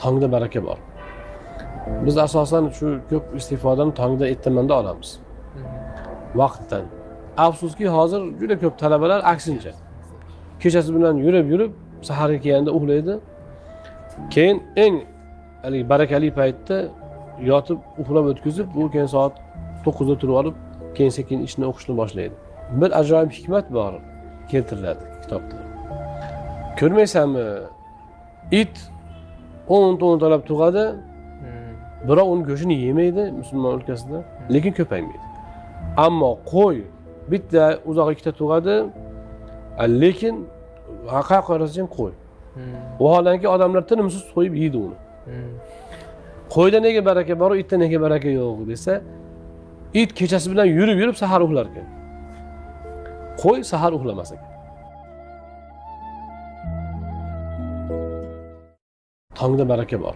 tongda baraka bor. Biz asosan shu ko'p istifodani tongda ertamanda olamiz. Vaqtdan. Afsuski hozir juda ko'p talabalar aksincha. Kechasi bilan yurib, saharga kelganda uxlaydi. Keyin eng barakali paytda yotib uxlab o'tkazib, bu keyin soat 9 da turib olib, keyin sekin ishni o'qishni boshlaydi. Bir ajoyib hikmat bor keltiriladi kitobda. Ko'rmaysanmi? It 10 talab tug'adi. Biroq uning go'shtini yemaydi musulmon o'lkasida, lekin ko'paymaydi. Ammo qo'y bitta uzoq ikkita tug'adi, lekin haqiqat qarasang qo'y. Vaholanki odamlar tinimsiz so'yib yeydi uni. Qo'yda nega baraka bor, itda nega baraka yo'q desa, it kechasi bilan yurib sahar uxlar ekan. Qo'y sahar uxlamas ekan. Tongda baraka bor.